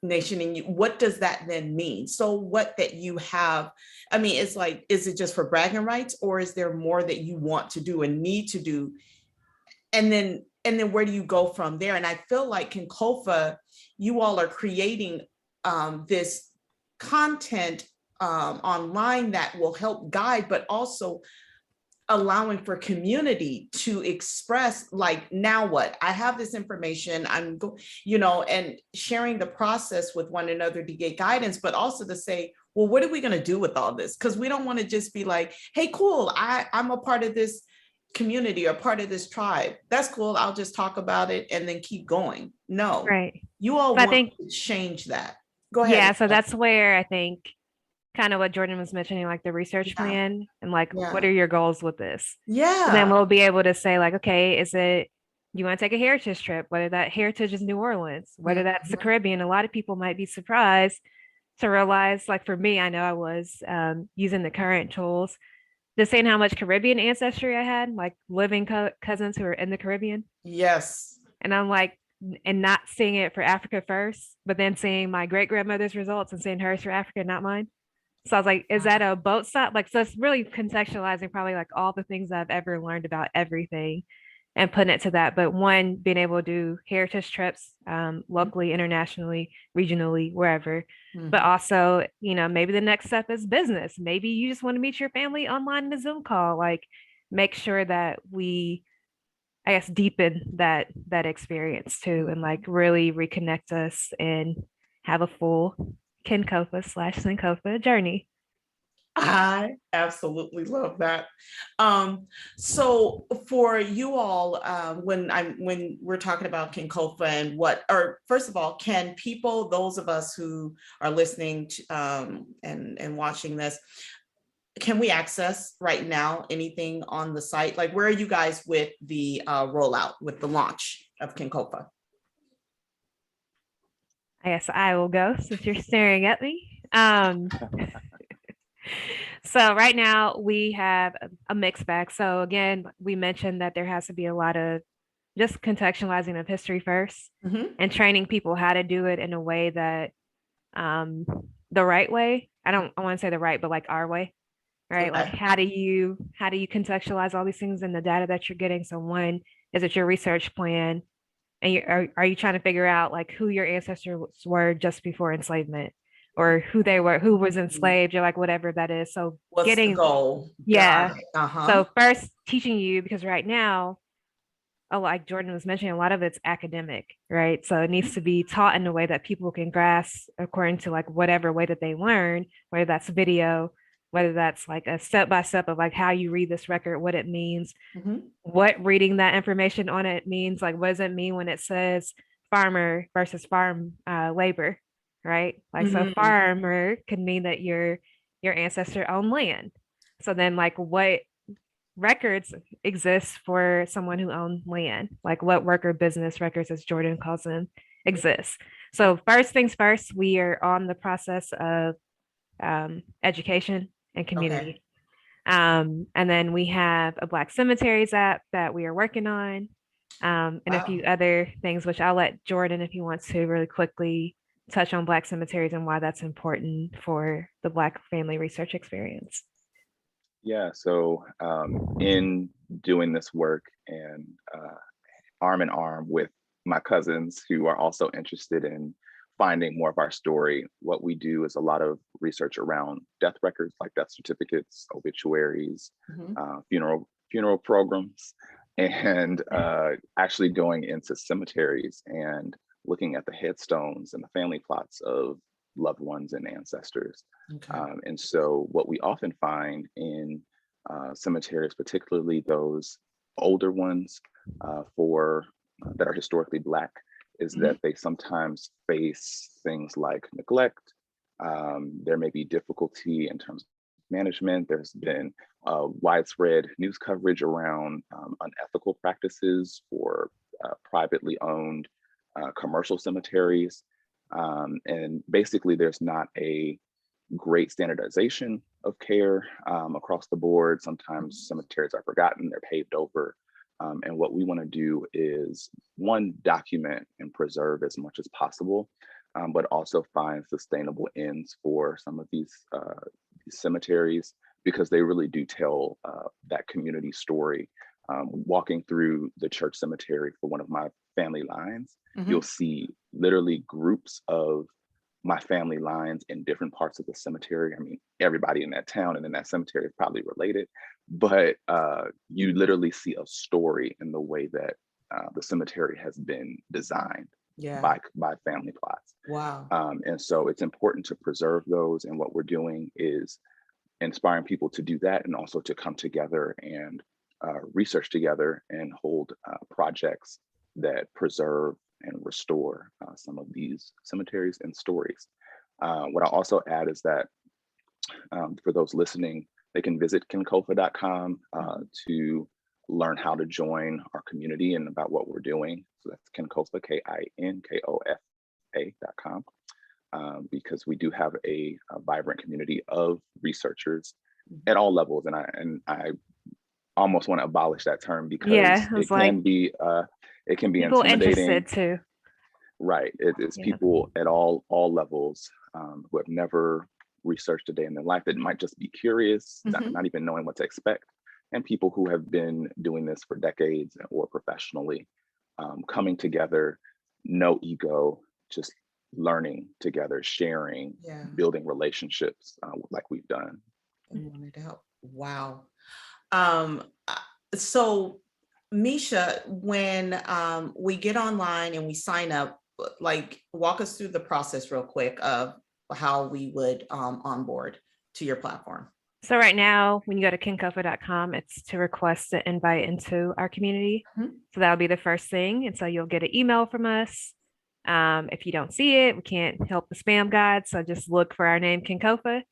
nation, and what does that then mean? So what that you have, I mean, it's like, is it just for bragging rights, or is there more that you want to do and need to do? And then where do you go from there? And I feel like kinkofa, you all are creating this content online that will help guide, but also allowing for community to express, like, now what, I have this information, and sharing the process with one another to get guidance, but also to say, well, what are we going to do with all this? Because we don't want to just be like, hey, cool, I'm a part of this community or part of this tribe. That's cool, I'll just talk about it and then keep going. No, Right. you all I want think, to change that. Go ahead. yeah, so that's where I think kind of what Jourdan was mentioning, like the research Yeah. plan and like, Yeah. what are your goals with this? Yeah. And then we'll be able to say like, okay, is it, you want to take a heritage trip, whether that heritage is New Orleans, whether that's the Caribbean. A lot of people might be surprised to realize, like for me, I know I was using the current tools, just saying how much Caribbean ancestry I had, like living cousins who are in the Caribbean. Yes. And I'm like, and not seeing it for Africa first, but then seeing my great grandmother's results and seeing hers for Africa, not mine. So I was like, is that a boat stop? Like, so it's really contextualizing probably like all the things I've ever learned about everything and putting it to that. But one, being able to do heritage trips locally, internationally, regionally, wherever. But also, maybe the next step is business. Maybe you just want to meet your family online in a Zoom call. Like, make sure that we, I guess, deepen that experience too, and like really reconnect us and have a full kinkofa/synkofa journey. I absolutely love that. So for you all, when we're talking about kinkofa and or first of all, can people, those of us who are listening to, and watching this, can we access right now anything on the site? Like, where are you guys with the rollout, with the launch of kinkofa? I guess I will go since you're staring at me. So right now we have a mixed bag. So again, we mentioned that there has to be a lot of just contextualizing of history first and training people how to do it in a way that the right way. I want to say the right, but like our way, right? Okay. Like how do you contextualize all these things in the data that you're getting? So one, is it your research plan? And are you trying to figure out like who your ancestors were just before enslavement? or who they were, who was enslaved, or like whatever that is. So What's the getting, goal? yeah. Got it. Uh-huh. So first teaching you, because right now, oh, like Jourdan was mentioning, a lot of it's academic, right? So it needs to be taught in a way that people can grasp according to like whatever way that they learn, whether that's video, whether that's like a step by step of like how you read this record, what it means, what reading that information on it means, like what does it mean when it says farmer versus farm labor, right? Like so farmer could mean that your ancestor owned land. So then like what records exist for someone who owned land, like what worker business records, as Jourdan calls them, exists. So first things first, we are on the process of education and community. And then we have a Black Cemeteries app that we are working on, and a few other things, which I'll let Jourdan, if he wants to, really quickly touch on Black cemeteries and why that's important for the Black family research experience. Yeah, so in doing this work and arm in arm with my cousins who are also interested in finding more of our story, what we do is a lot of research around death records, like death certificates, obituaries, funeral programs, and actually going into cemeteries and looking at the headstones and the family plots of loved ones and ancestors. And so what we often find in cemeteries, particularly those older ones that are historically Black, is that they sometimes face things like neglect. There may be difficulty in terms of management. There's been widespread news coverage around unethical practices for privately owned commercial cemeteries. And basically there's not a great standardization of care across the board. Sometimes cemeteries are forgotten, they're paved over. And what we want to do is, one, document and preserve as much as possible, but also find sustainable ends for some of these cemeteries, because they really do tell that community story. Walking through the church cemetery for one of my family lines, you'll see literally groups of my family lines in different parts of the cemetery. I mean, everybody in that town and in that cemetery is probably related, but you literally see a story in the way that the cemetery has been designed by family plots. Wow. And so it's important to preserve those. And what we're doing is inspiring people to do that, and also to come together and research together and hold projects that preserve and restore some of these cemeteries and stories. What I'll also add is that for those listening, they can visit kinkofa.com to learn how to join our community and about what we're doing. So that's Kinkofa, KINKOFA.com, because we do have a vibrant community of researchers at all levels. And I almost want to abolish that term, because it can be people intimidating. Interested too. Right. It's people at all levels who have never researched a day in their life, that might just be curious, not even knowing what to expect, and people who have been doing this for decades or professionally, coming together, no ego, just learning together, sharing, building relationships like we've done. And wanted to help. Wow. So Misha, when we get online and we sign up, like walk us through the process real quick of how we would onboard to your platform. So right now, when you go to kinkofa.com, it's to request an invite into our community. So that'll be the first thing. And so you'll get an email from us. If you don't see it, we can't help the spam god. So just look for our name, Kinkofa.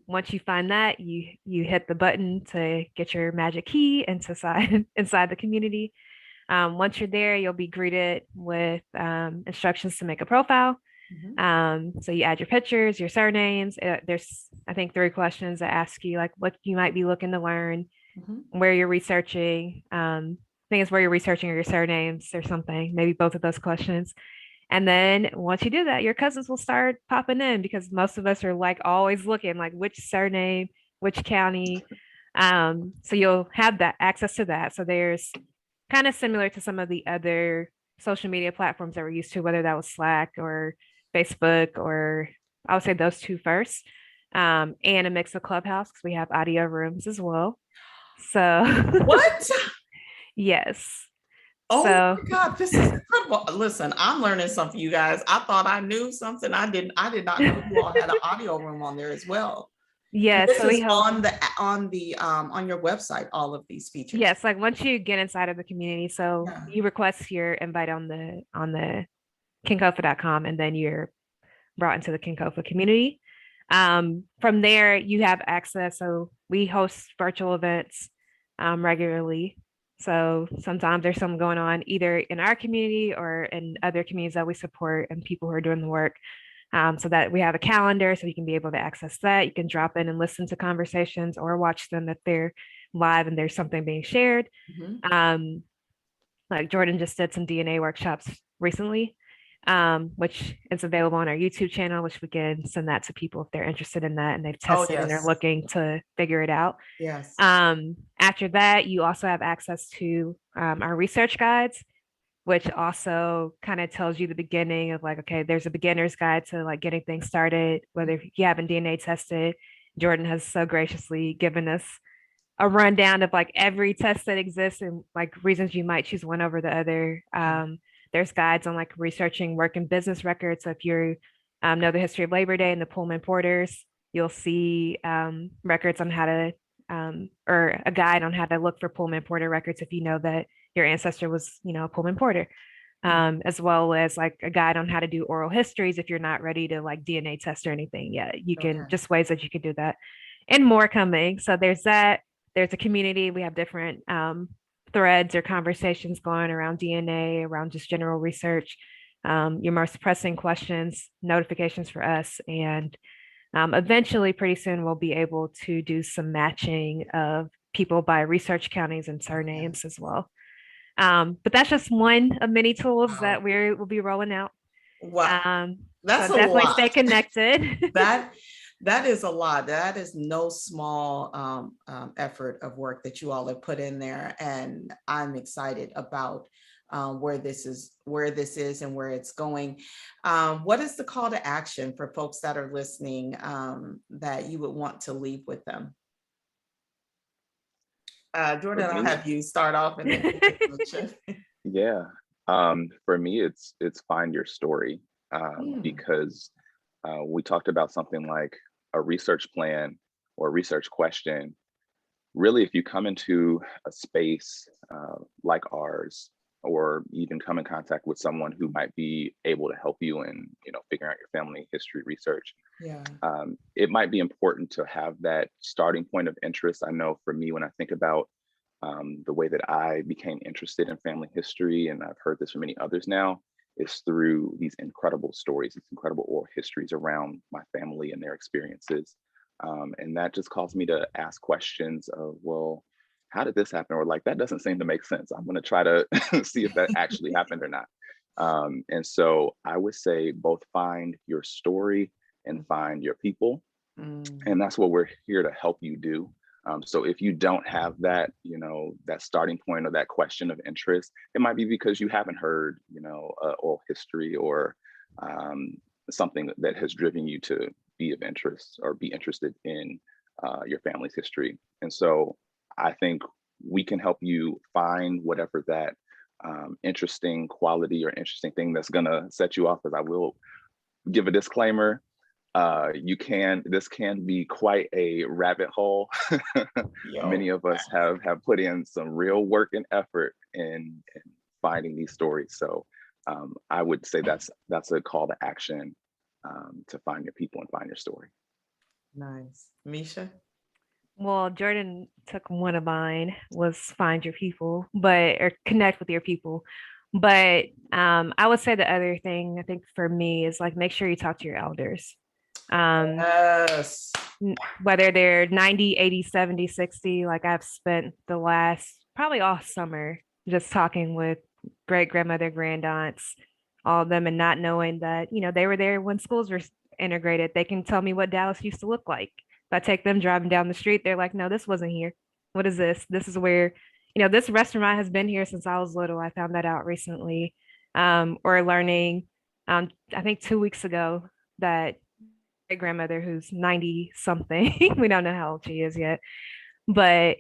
Once you find that, you hit the button to get your magic key inside the community. Once you're there, you'll be greeted with instructions to make a profile. So you add your pictures, your surnames. There's, I think, 3 questions that ask you like what you might be looking to learn, where you're researching. I think it's where you're researching, or your surnames or something, maybe both of those questions. And then once you do that, your cousins will start popping in, because most of us are like always looking like which surname, which county. So you'll have that access to that. So there's kind of similar to some of the other social media platforms that we're used to, whether that was Slack or Facebook or I would say those two first, and a mix of Clubhouse because we have audio rooms as well. So What? yes. Oh So my God, this is incredible. Listen, I'm learning something, you guys. I thought I knew something. I did not know you all had an audio room on there as well. And yeah, this so we is host. on your website, all of these features. Yes, like once you get inside of the community, so Yeah. you request your invite on the kinkofa.com, and then you're brought into the Kinkofa community. From there, you have access. So we host virtual events regularly. So sometimes there's something going on either in our community or in other communities that we support and people who are doing the work. So that we have a calendar so you can be able to access that. You can drop in and listen to conversations or watch them if they're live and there's something being shared. Mhm. Like Jourdan just did some DNA workshops recently, which is available on our YouTube channel, which we can send that to people if they're interested in that and they've Oh, tested and they're yes. looking to figure it out. Yes. After that, you also have access to our research guides, which also kind of tells you the beginning of like, okay, there's a beginner's guide to like getting things started, whether you haven't DNA tested. Jourdan has so graciously given us a rundown of like every test that exists and like reasons you might choose one over the other. There's guides on like researching work and business records. So if you know the history of Labor Day and the Pullman Porters, you'll see records on how to, or a guide on how to look for Pullman Porter records if you know that your ancestor was, you know, a Pullman Porter. As well as like a guide on how to do oral histories if you're not ready to like DNA test or anything yet. You can Okay. just ways that you can do that and more coming. So there's that. There's a community. We have different threads or conversations going around DNA, around just general research, your most pressing questions, notifications for us. And eventually, pretty soon, we'll be able to do some matching of people by research counties and surnames as well. But that's just one of many tools that we'll be rolling out. Wow. So That's a definitely lot. stay connected. That is a lot. That is no small effort of work that you all have put in there, and I'm excited about where this is, and where it's going. What is the call to action for folks that are listening that you would want to leave with them? Jourdan, I'll have you start off and then Yeah. For me, it's find your story, because we talked about something like a research plan or a research question. Really, if you come into a space like ours, or even come in contact with someone who might be able to help you in, figuring out your family history research, yeah. It might be important to have that starting point of interest. I know for me, when I think about the way that I became interested in family history, and I've heard this from many others now, is through these incredible stories, these incredible oral histories around my family and their experiences. And that just caused me to ask questions of, well, how did this happen? Or like, that doesn't seem to make sense. I'm going to try to see if that actually happened or not. And so I would say both find your story and find your people. And that's what we're here to help you do. So if you don't have that, that starting point or that question of interest, it might be because you haven't heard, oral history or something that has driven you to be of interest or be interested in your family's history. And so I think we can help you find whatever that interesting quality or interesting thing that's going to set you off. Because I will give a disclaimer. This can be quite a rabbit hole. Many of us have put in some real work and effort in finding these stories. So I would say that's a call to action, to find your people and find your story. Nice. Misha? Well, Jourdan took one of mine, was find your people, or connect with your people. But I would say the other thing I think for me is like make sure you talk to your elders. Yes. Whether they're 90, 80, 70, 60, like I've spent the last probably all summer just talking with great grandmother, grandaunts, all of them, and not knowing that, they were there when schools were integrated. They can tell me what Dallas used to look like. If I take them driving down the street, they're like, no, this wasn't here. What is this? This is where, this restaurant has been here since I was little. I found that out recently. Or learning, I think 2 weeks ago, that grandmother who's 90 something. We don't know how old she is yet. But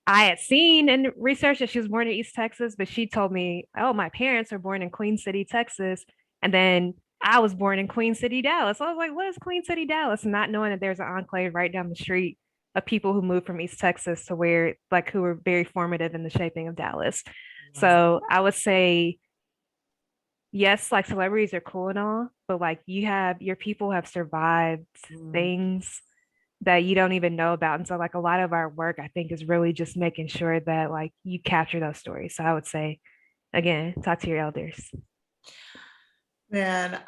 I had seen and researched that she was born in East Texas, but she told me, oh, my parents are born in Queen City, Texas. And then I was born in Queen City, Dallas. I was like, what is Queen City, Dallas? And not knowing that there's an enclave right down the street of people who moved from East Texas to where, like, who were very formative in the shaping of Dallas. Wow. So I would say, yes, like celebrities are cool and all, but like your people have survived Mm. things that you don't even know about. And so like a lot of our work, I think, is really just making sure that like you capture those stories. So I would say, again, talk to your elders. Man,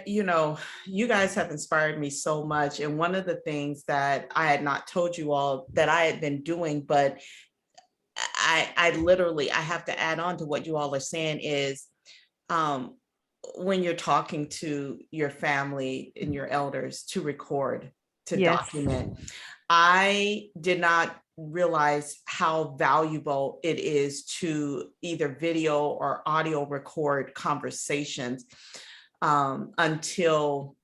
you guys have inspired me so much. And one of the things that I had not told you all that I had been doing, but I literally, I have to add on to what you all are saying is, um, when you're talking to your family and your elders, to record, to Yes. document. I did not realize how valuable it is to either video or audio record conversations, until,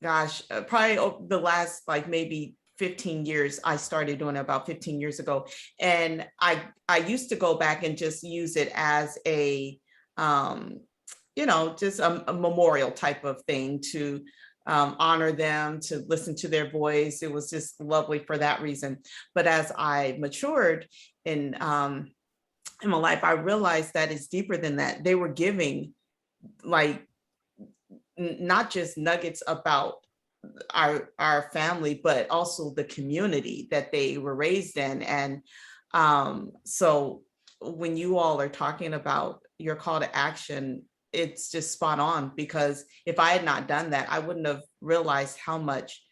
gosh, probably the last like maybe 15 years. I started doing it about 15 years ago. And I used to go back and just use it as a, just a memorial type of thing to honor them, to listen to their voice. It was just lovely for that reason. But as I matured in my life, I realized that it's deeper than that. They were giving like not just nuggets about our family, but also the community that they were raised in. And so when you all are talking about your call to action, it's just spot on, because if I had not done that, I wouldn't have realized how much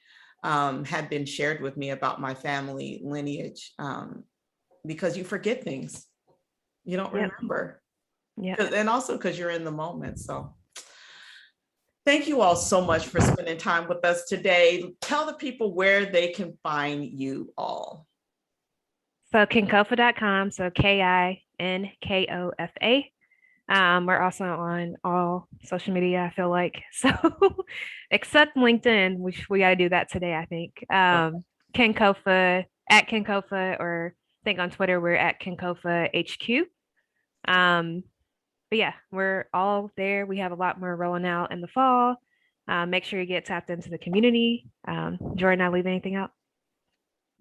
had been shared with me about my family lineage, because you forget things. You don't remember. Yeah. And also because you're in the moment. So thank you all so much for spending time with us today. Tell the people where they can find you all. So kinkofa.com. So KINKOFA. We're also on all social media, I feel like. So except LinkedIn, which we got to do that today, I think. Kinkofa, at Kinkofa, or I think on Twitter, we're at Kinkofa HQ. But yeah, we're all there. We have a lot more rolling out in the fall. Make sure you get tapped into the community. Jourdan, I leave anything out?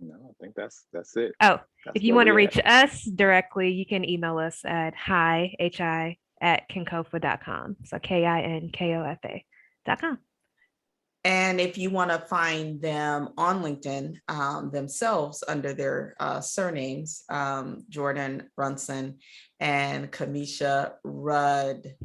No, I think that's it. Oh, That's if you where want to we reach at. us directly, you can email us at hi at kinkofa.com. So KINKOFA.com. And if you want to find them on LinkedIn themselves under their surnames, Jourdan Brunson and Tameshia Tameshia.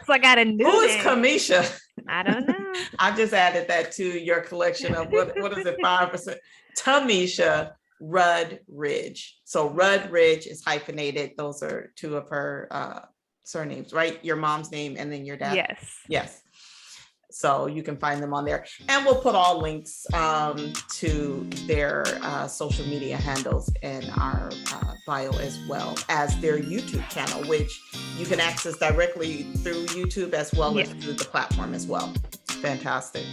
So I got a new Who is name. Tameshia? I don't know. I just added that to your collection of what is it, 5%? Tameshia RuddRidge. So RuddRidge is hyphenated. Those are two of her surnames, right? Your mom's name and then your dad. Yes. Yes. So you can find them on there. And we'll put all links to their social media handles in our bio, as well as their YouTube channel, which you can access directly through YouTube as well as through the platform as well. It's fantastic.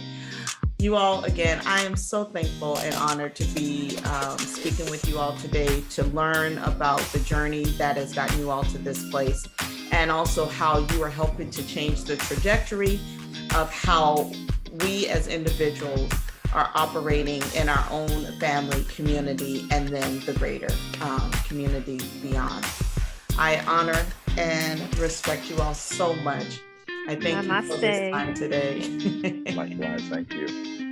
You all, again, I am so thankful and honored to be speaking with you all today, to learn about the journey that has gotten you all to this place, and also how you are helping to change the trajectory of how we as individuals are operating in our own family, community, and then the greater community beyond. I honor and respect you all so much. I thank you for this time today. Likewise, thank you.